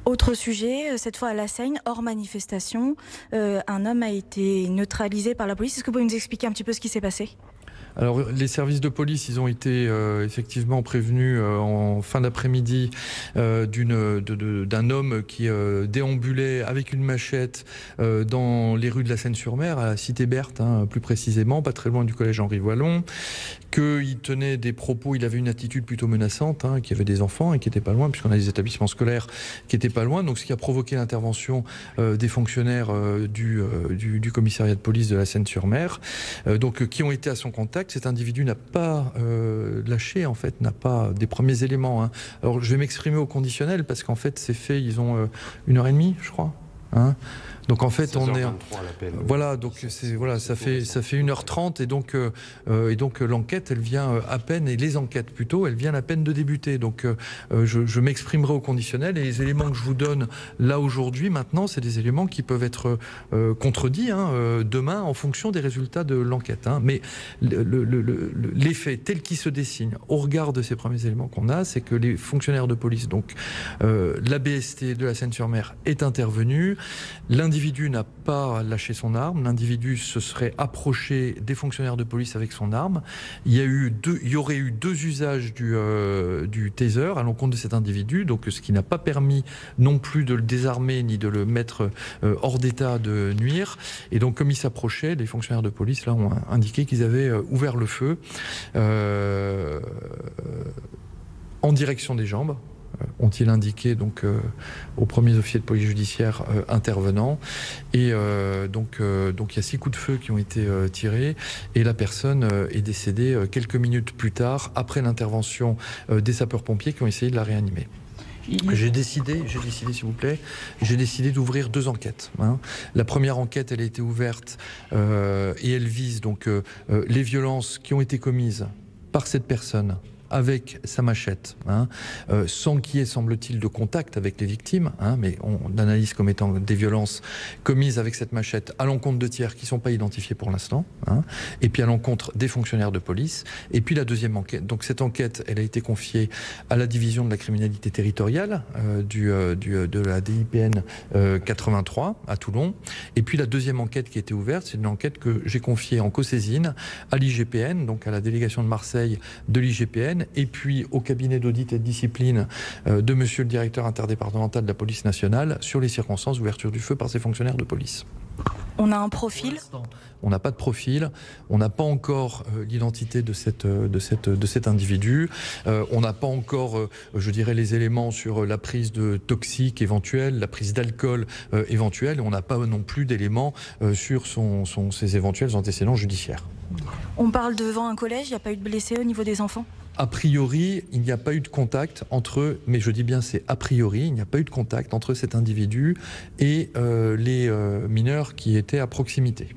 Autre sujet, cette fois à La Seyne, hors manifestation, un homme a été neutralisé par la police. Est-ce que vous pouvez nous expliquer un petit peu ce qui s'est passé ? Alors, les services de police, ils ont été effectivement prévenus en fin d'après-midi d'un homme qui déambulait avec une machette dans les rues de la Seine-sur-Mer, à la Cité Berthe, plus précisément, pas très loin du collège Henri Wallon, qu'il tenait des propos, il avait une attitude plutôt menaçante, qu'il y avait des enfants et qui n'étaient pas loin, puisqu'on a des établissements scolaires qui n'étaient pas loin, donc ce qui a provoqué l'intervention des fonctionnaires du commissariat de police de la Seine-sur-Mer, donc qui ont été à son contact. Cet individu n'a pas lâché, en fait, n'a pas des premiers éléments. Alors, je vais m'exprimer au conditionnel, parce qu'en fait, ces faits, ils ont 1h30, je crois. Donc en fait on est voilà, donc voilà, ça fait 1h30 et donc l'enquête elle vient à peine, et les enquêtes plutôt, elles viennent à peine de débuter. Donc je m'exprimerai au conditionnel, et les éléments que je vous donne là aujourd'hui maintenant, c'est des éléments qui peuvent être contredits demain en fonction des résultats de l'enquête. Mais les faits tels qu'ils se dessinent au regard de ces premiers éléments qu'on a, c'est que les fonctionnaires de police, donc la BST de la Seine-sur-Mer est intervenue. L'individu n'a pas lâché son arme, l'individu se serait approché des fonctionnaires de police avec son arme. Il y aurait eu 2 usages du taser à l'encontre de cet individu, donc ce qui n'a pas permis non plus de le désarmer ni de le mettre hors d'état de nuire. Et donc comme il s'approchait, les fonctionnaires de police là ont indiqué qu'ils avaient ouvert le feu en direction des jambes. Ont-ils indiqué donc aux premiers officiers de police judiciaire intervenants, et donc il y a 6 coups de feu qui ont été tirés, et la personne est décédée quelques minutes plus tard, après l'intervention des sapeurs-pompiers qui ont essayé de la réanimer. J'ai décidé, s'il vous plaît, d'ouvrir 2 enquêtes. La première enquête, elle a été ouverte et elle vise donc les violences qui ont été commises par cette personne avec sa machette, sans qu'il y ait, semble-t-il, de contact avec les victimes, mais on analyse comme étant des violences commises avec cette machette à l'encontre de tiers qui ne sont pas identifiés pour l'instant, et puis à l'encontre des fonctionnaires de police. Et puis la deuxième enquête, donc cette enquête, elle a été confiée à la division de la criminalité territoriale de la DIPN 83 à Toulon. Et puis la deuxième enquête qui a été ouverte, c'est une enquête que j'ai confiée en co-saisine à l'IGPN, donc à la délégation de Marseille de l'IGPN, et puis au cabinet d'audit et de discipline de monsieur le directeur interdépartemental de la police nationale sur les circonstances d'ouverture du feu par ces fonctionnaires de police. On a un profil ? On n'a pas de profil, on n'a pas encore l'identité de cet individu, on n'a pas encore, je dirais, les éléments sur la prise de toxiques éventuelle, la prise d'alcool éventuelle, et on n'a pas non plus d'éléments sur ses éventuels antécédents judiciaires. On parle devant un collège, il n'y a pas eu de blessés au niveau des enfants ? A priori, il n'y a pas eu de contact entre, mais je dis bien c'est a priori, il n'y a pas eu de contact entre cet individu et les mineurs qui étaient à proximité.